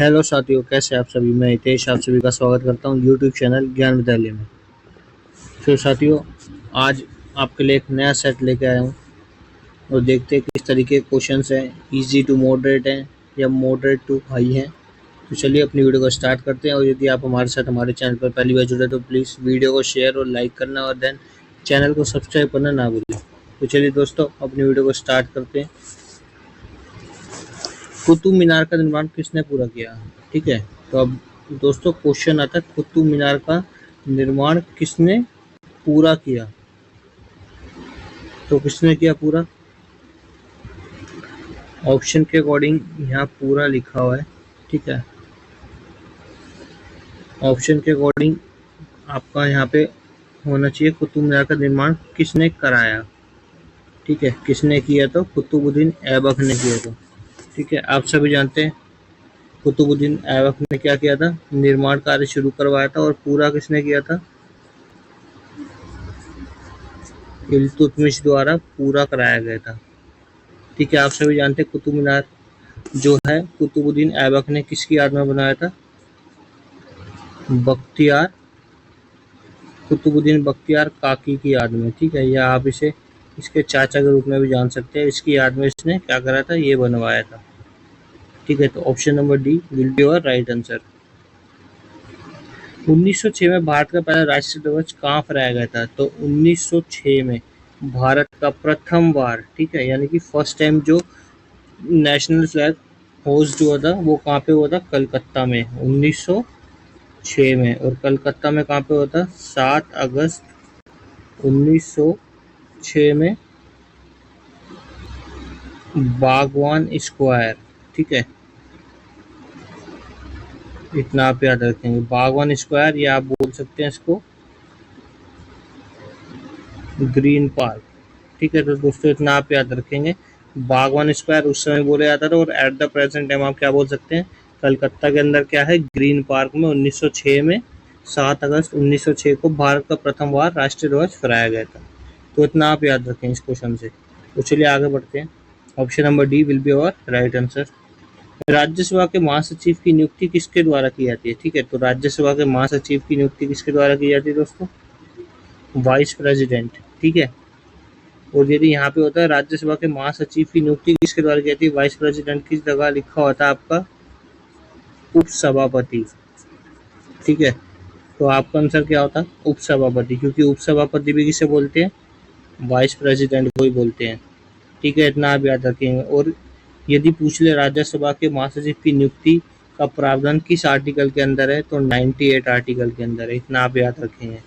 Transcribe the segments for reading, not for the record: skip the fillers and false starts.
Hello साथियों, कैसे आप सभी। मैं हितेश आप सभी का स्वागत करता हूं यूट्यूब चैनल ज्ञान विद्यालय में। तो साथियों, आज आपके लिए एक नया सेट लेके आया हूं और देखते हैं किस तरीके के क्वेश्चंस हैं, इजी टू मॉडरेट हैं या मॉडरेट टू हाई हैं। तो चलिए अपनी वीडियो को स्टार्ट करते हैं। और यदि आप हमारे साथ हमारे चैनल पर पहली बार जुड़े तो प्लीज़ वीडियो को शेयर और लाइक करना और देन चैनल को सब्सक्राइब करना ना भूलें। तो चलिए दोस्तों, अपनी वीडियो को स्टार्ट करते हैं। कुतुब मीनार का निर्माण किसने पूरा किया? ठीक है, तो अब दोस्तों क्वेश्चन आता है, कुतुब मीनार का निर्माण किसने पूरा किया? तो किसने किया पूरा? ऑप्शन के अकॉर्डिंग यहाँ पूरा लिखा हुआ है। ठीक है, ऑप्शन के अकॉर्डिंग आपका यहाँ पे होना चाहिए कुतुब मीनार का निर्माण किसने कराया। ठीक है, किसने किया? तो कुतुबुद्दीन ऐबक ने किया था। ठीक है, आप सभी जानते हैं कुतुबुद्दीन ऐबक ने क्या किया था, निर्माण कार्य शुरू करवाया था। और पूरा किसने किया था? इल्तुतमिश द्वारा पूरा कराया गया था। ठीक है, आप सभी जानते हैं कुतुब मीनार जो है कुतुबुद्दीन ऐबक ने किसकी याद में बनाया था? बख्तियार कुतुबुद्दीन बख्तियार काकी की याद में। ठीक है, या आप इसे इसके चाचा के रूप में भी जान सकते हैं। इसकी याद में इसने क्या करा था, ये बनवाया था। ठीक है, तो option number D will be your right answer. 1906 में भारत का पहला राष्ट्रीय ध्वज कहाँ फहराया गया था? तो 1906 में भारत का प्रथम बार, ठीक है, यानी कि फर्स्ट टाइम जो नेशनल फ्लैग होस्ट हुआ था वो कहाँ पे हुआ था? कलकत्ता में 1906 में। और कलकत्ता में कहाँ पे हुआ था? 7 अगस्त 1906 में बागवान स्क्वायर। ठीक है, इतना आप याद रखेंगे, बागवान स्क्वायर, या आप बोल सकते हैं इसको ग्रीन पार्क। ठीक है, तो दोस्तों इतना आप याद रखेंगे, बागवान स्क्वायर उस समय बोला जाता था। और एट द प्रेजेंट टाइम आप क्या बोल सकते हैं, कलकत्ता के अंदर क्या है, ग्रीन पार्क में 1906 में 7 अगस्त 1906 को भारत का प्रथम बार राष्ट्रीय ध्वज फहराया गया था। तो इतना आप याद रखें इस क्वेश्चन से। तो चलिए आगे बढ़ते हैं। Option number D will be our right answer. Rajya Sabha के महासचिव की नियुक्ति किसके द्वारा की जाती है? ठीक है, तो राज्यसभा के महासचिव की नियुक्ति किसके द्वारा की जाती है दोस्तों? Vice president. ठीक है, और यदि यहाँ पे होता है राज्यसभा के महासचिव की नियुक्ति किसके द्वारा की जाती है, वाइस प्रेसिडेंट की जगह लिखा होता है आपका उपसभापति। ठीक है, तो आपका आंसर क्या होता है? उपसभापति, क्योंकि उपसभापति भी किसे बोलते हैं? वाइस प्रेसिडेंट को ही बोलते हैं। ठीक है, इतना आप याद रखेंगे। और यदि पूछ ले राज्यसभा के महासचिव की नियुक्ति का प्रावधान किस आर्टिकल के अंदर है, तो 98 आर्टिकल के अंदर है। इतना आप याद रखेंगे।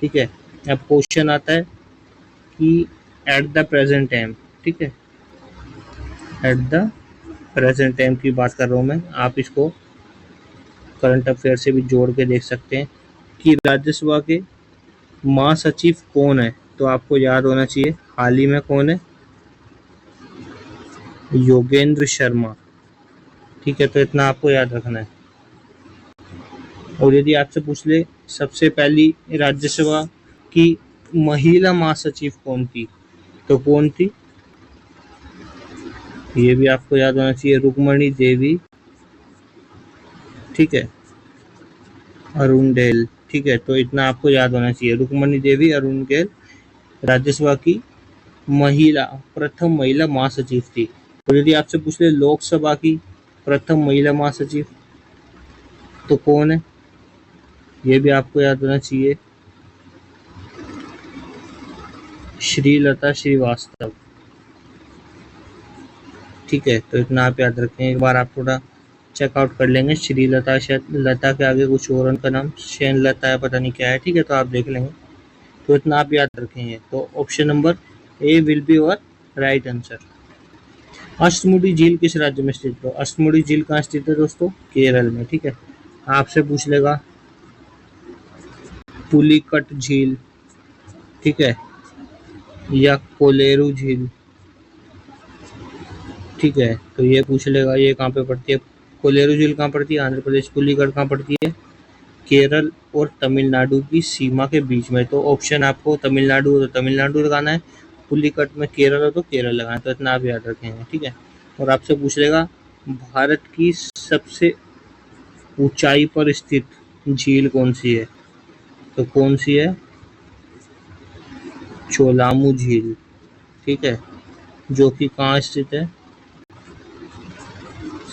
ठीक है, अब क्वेश्चन आता है कि एट द प्रेजेंट टाइम, ठीक है, एट द प्रेजेंट टाइम की बात कर रहा हूँ मैं, आप इसको करंट अफेयर से भी जोड़ के देख सकते हैं कि राज्यसभा के महासचिव कौन है। तो आपको याद होना चाहिए हाल ही में कौन है, योगेंद्र शर्मा। ठीक है, तो इतना आपको याद रखना है। और यदि आपसे पूछ ले सबसे पहली राज्यसभा की महिला महासचिव कौन थी, तो कौन थी? ये भी आपको याद होना चाहिए, रुक्मणी देवी। ठीक है, अरुणडेल। ठीक है, तो इतना आपको याद होना चाहिए, रुक्मणी देवी अरुणडेल राज्यसभा की प्रथम महिला महासचिव थी। और यदि आपसे पूछ ले लोकसभा की प्रथम महिला महासचिव, तो कौन है? ये भी आपको याद होना चाहिए, श्रीलता श्रीवास्तव। ठीक है, तो इतना आप याद रखें। एक बार आप थोड़ा चेकआउट कर लेंगे, श्रीलता, शायद लता के आगे कुछ और उनका नाम शेन लता है, पता नहीं क्या है। ठीक है, तो आप देख लेंगे। तो इतना आप याद रखेंगे। तो option number A will be your right answer. Ashtamudi झील किस राज्य में स्थित है? अष्टमुडी झील कहाँ स्थित है दोस्तों? केरल में। ठीक है, आपसे पूछ लेगा पुलिकट झील, ठीक है, या कोलेरू झील। ठीक है, तो ये पूछ लेगा ये कहाँ पे पड़ती है, कोलेरू झील कहाँ पड़ती है? आंध्र प्रदेश। पुलिकट कहाँ पड़ती है? केरल और तमिलनाडु की सीमा के बीच में। तो ऑप्शन आपको तमिलनाडु हो तो तमिलनाडु लगाना है, पुलिकट में केरल हो तो केरल लगाना है। तो इतना आप याद रखेंगे। ठीक है, और आपसे पूछ लेगा भारत की सबसे ऊंचाई पर स्थित झील कौन सी है? तो कौन सी है? चोलामू झील, ठीक है, जो कि कहाँ स्थित है?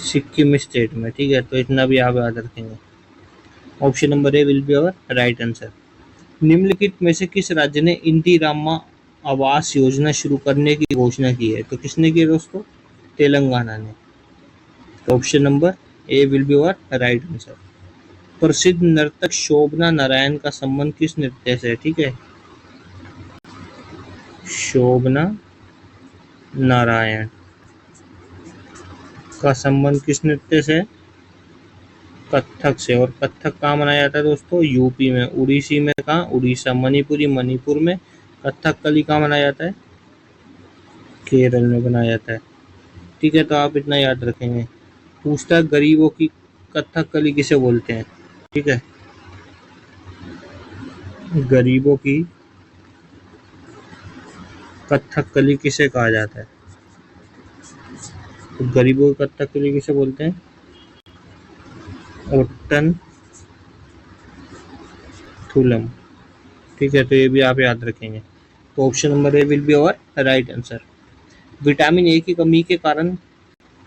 सिक्किम स्टेट में, ठीक है। तो इतना भी आप याद रखेंगे। Option number A will be our right answer. निम्नलिखित में से किस राज्य ने इंदिरा आवास योजना शुरू करने की घोषणा की है? तो किसने की है दोस्तों? तेलंगाना ने। तो option number A will be our right answer. प्रसिद्ध नर्तक शोभना नारायण का संबंध किस नृत्य से है? ठीक है, शोभना नारायण का संबंध किस नृत्य से? कथक से। और कथक कहाँ मनाया जाता है दोस्तों? यूपी में। उड़ीसी में कहाँ? उड़ीसा। मणिपुरी मणिपुर में। कथकली कहाँ मनाया जाता है? केरल में बनाया जाता है, ठीक है। तो आप इतना याद रखेंगे। पूछता है गरीबों की कथकली किसे बोलते हैं? ठीक है, गरीबों की कथकली किसे कहा जाता है? तो गरीबों की कथकली किसे बोलते हैं? ओट्टन थुलम, ठीक है। तो ये भी आप याद रखेंगे। तो option number A will be our right answer. Vitamin A की कमी के कारण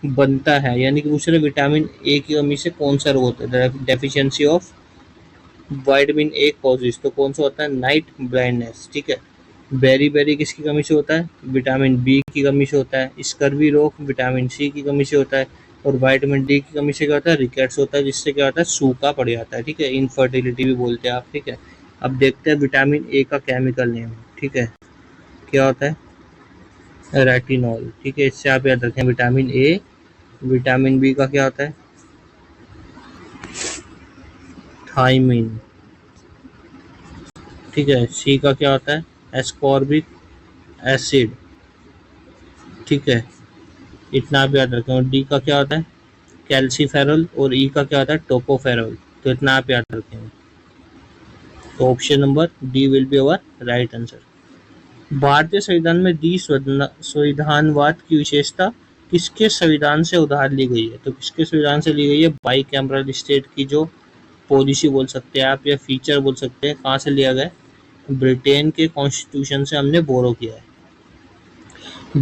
बनता है, यानी कि दूसरे विटामिन ए की कमी से कौन सा रोग होता है? Deficiency of vitamin A causes. तो कौन सा होता है? नाइट ब्लाइंडनेस, ठीक है। बेरी बेरी किसकी कमी से होता है? विटामिन बी की कमी से होता है। स्कर्वी रोग विटामिन सी की कमी से होता है। और विटामिन डी की कमी से क्या होता है? रिकेट्स होता है, जिससे क्या होता है? सूखा पड़ जाता है, ठीक है। इनफर्टिलिटी भी बोलते हैं आप, ठीक है। अब देखते हैं विटामिन ए का केमिकल नेम, ठीक है, क्या होता है? रेटिनॉल, ठीक है। इससे आप याद रखें विटामिन ए। विटामिन बी का क्या होता है? थाइमिन, ठीक है। सी का क्या होता है? एस्कॉर्बिक एसिड, ठीक है। इतना आप याद रखें। और डी का क्या होता है? कैल्सीफेरॉल। और ई का क्या होता है? टोकोफेरॉल। तो इतना आप याद रखेंगे। तो option number D will be our right answer. भारतीय संविधान में दी संविधानवाद की विशेषता किसके संविधान से उधार ली गई है? तो किसके संविधान से ली गई है? बाई कैमरल स्टेट की जो पॉलिसी बोल सकते हैं आप, या फीचर बोल सकते हैं। कहाँ से लिया गया? ब्रिटेन के कॉन्स्टिट्यूशन से हमने बोरो किया है।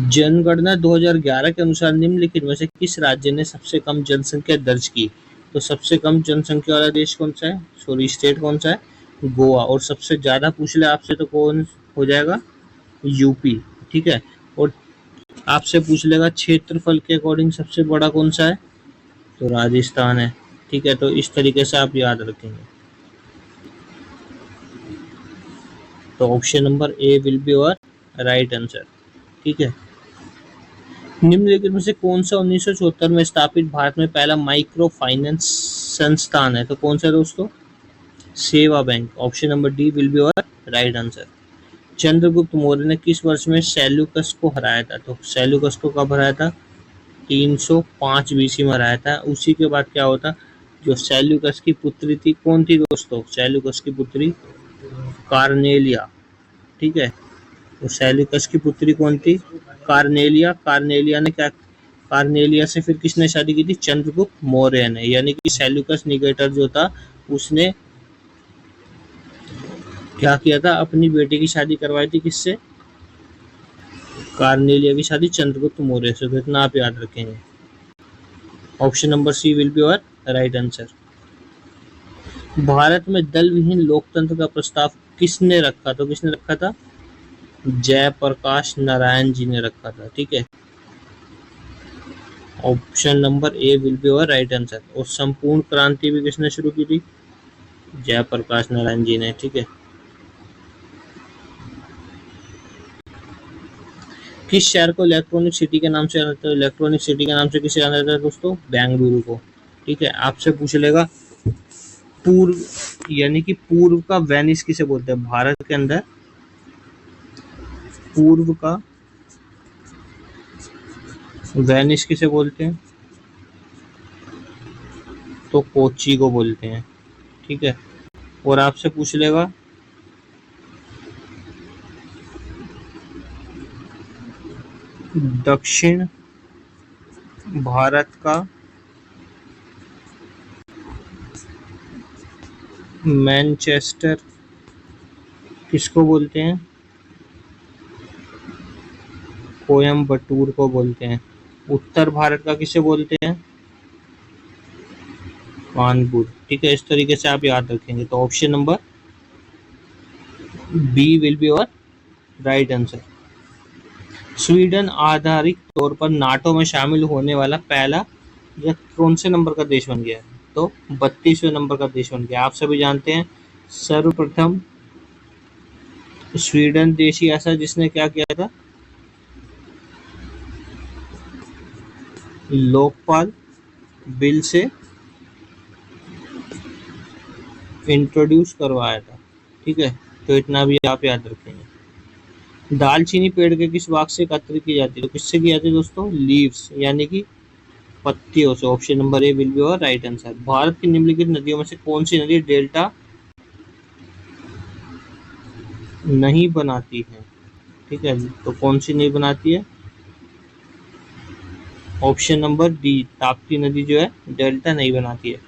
जनगणना 2011 के अनुसार निम्नलिखित में से किस राज्य ने सबसे कम जनसंख्या दर्ज की? तो सबसे कम जनसंख्या वाला देश कौन सा है? सॉरी, स्टेट कौन सा है? गोवा। और सबसे ज्यादा पूछ ले आपसे तो कौन हो जाएगा? यूपी, ठीक है। और आपसे पूछ लेगा क्षेत्रफल के अकॉर्डिंग सबसे बड़ा कौन सा है? तो राजस्थान है, ठीक है। तो इस तरीके से आप याद रखेंगे। तो option number A will be our right answer, ठीक है। निम्नलिखित में से कौन सा 1974 में स्थापित भारत में पहला माइक्रो फाइनेंस संस्थान है? तो कौन सा दोस्तों? सेवा bank. Option number D will be our right answer. Chandragupta Maurya ने किस वर्ष में सेल्यूकस को हराया था? तो सेल्यूकस को कब हराया था? 305 बीसी में हराया था। उसी के बाद क्या होता? जो सेल्यूकस की पुत्री थी, कौन थी दोस्तों? सेल्यूकस की पुत्री कार्नेलिया, ठीक है। तो सेल्यूकस की पुत्री कौन थी? कार्नेलिया। कार्नेलिया ने क्या, कार्नेलिया से फिर किसने शादी की थी? चंद्रगुप्त मौर्य ने। यानी कि सेल्यूकस निकेटर जो था उसने क्या किया था? अपनी बेटी की शादी करवाई थी किससे? कार्नेलिया की शादी चंद्रगुप्त मौर्य से। तो इतना आप याद रखेंगे। Option number C will be our right answer. Bharat में दल विहीन लोकतंत्र का प्रस्ताव किसने रखा? तो किसने रखा था? जयप्रकाश नारायण जी ने रखा था, ठीक है। Option number A will be our right answer. और संपूर्ण क्रांति भी किसने शुरू की थी? जयप्रकाश नारायण जी ने, ठीक है। किस शहर को इलेक्ट्रॉनिक सिटी के नाम से जाना जाता है? इलेक्ट्रॉनिक सिटी के नाम से किसे जाना जाता है दोस्तों? बेंगलुरु को, ठीक है। आपसे पूछ लेगा पूर्व, यानी कि पूर्व का वेनिस किसे बोलते हैं? भारत के अंदर पूर्व का वेनिस किसे बोलते हैं? तो कोच्चि को बोलते हैं, ठीक है। और आपसे पूछ लेगा दक्षिण भारत का मैनचेस्टर किसको बोलते हैं? कोयम्बटूर को बोलते हैं। उत्तर भारत का किसे बोलते हैं? कानपुर। ठीक है, इस तरीके से आप याद रखेंगे। तो option number B will be our right answer. Sweden आधारित तौर पर नाटो में शामिल होने वाला पहला यह कौन से नंबर का देश बन गया है? तो 32वें नंबर का देश बन गया। आप सभी जानते हैं सर्वप्रथम स्वीडन देश ही ऐसा जिसने क्या किया था? लोकपाल बिल से इंट्रोड्यूस करवाया था। ठीक है, तो इतना भी आप याद रखेंगे। दालचीनी पेड़ के किस भाग से एकत्र की जाती है? तो किससे की जाती है दोस्तों? लीव्स यानी कि पत्तियों से। Option number A will be our right answer. Bharat की निम्नलिखित नदियों में से कौन सी नदी डेल्टा नहीं बनाती है? ठीक है, तो कौन सी नहीं बनाती है? ऑप्शन नंबर डी, ताप्ती नदी जो है डेल्टा नहीं बनाती है।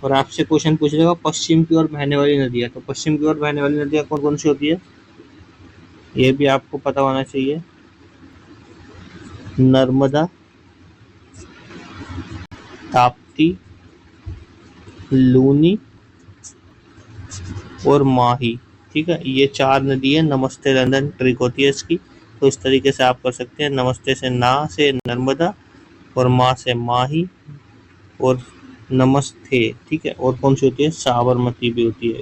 और आपसे क्वेश्चन पूछ लेगा पश्चिम की ओर बहने वाली नदियां, तो पश्चिम की ओर बहने वाली नदियां कौन कौन सी होती है? ये भी आपको पता होना चाहिए। नर्मदा, ताप्ती, लूनी और माही। ठीक है, ये 4 नदी है। नमस्ते लंदन ट्रिक होती है इसकी। तो इस तरीके से आप कर सकते हैं। नमस्ते से ना से नर्मदा और माँ से माही और नमस्ते। ठीक है, और कौन सी होती है? साबरमती भी होती है।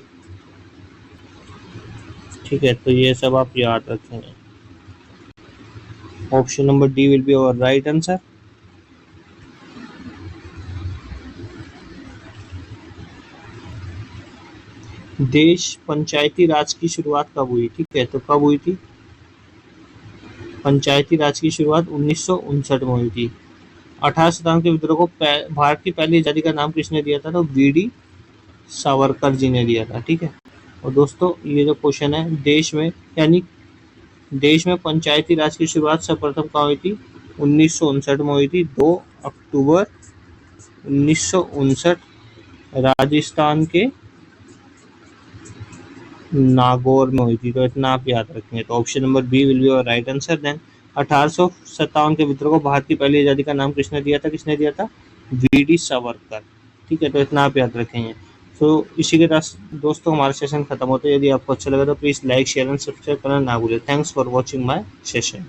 ठीक है, तो ये सब आप याद रखेंगे। Option number D will be our right answer. देश पंचायती राज की शुरुआत कब हुई? ठीक है, तो कब हुई थी? पंचायती राज की शुरुआत 1959 में हुई थी। 18 सितंबर के विद्रोह को भारत की पहली आजादी का नाम किसने दिया था? तो वीडी सावरकर जी ने दिया था। ठीक है, और दोस्तों ये जो क्वेश्चन है देश में पंचायती राज की शुरुआत सर्वप्रथम कहाँ हुई थी? 1959 में हुई थी। 2 अक्टूबर 1959 राजस्थान के नागौर में हुई थी। तो इतना आप याद रखेंगे। तो option number B will be our right answer. Then 1857 के विद्रोह को भारत की पहली आजादी का नाम किसने दिया था? किसने दिया था? वीडी सावरकर। ठीक है, तो इतना आप याद रखेंगे। तो इसी के साथ दोस्तों हमारा सेशन खत्म होता है। यदि आपको अच्छा लगा तो please like share and subscribe करना ना भूलें। Thanks for watching my session.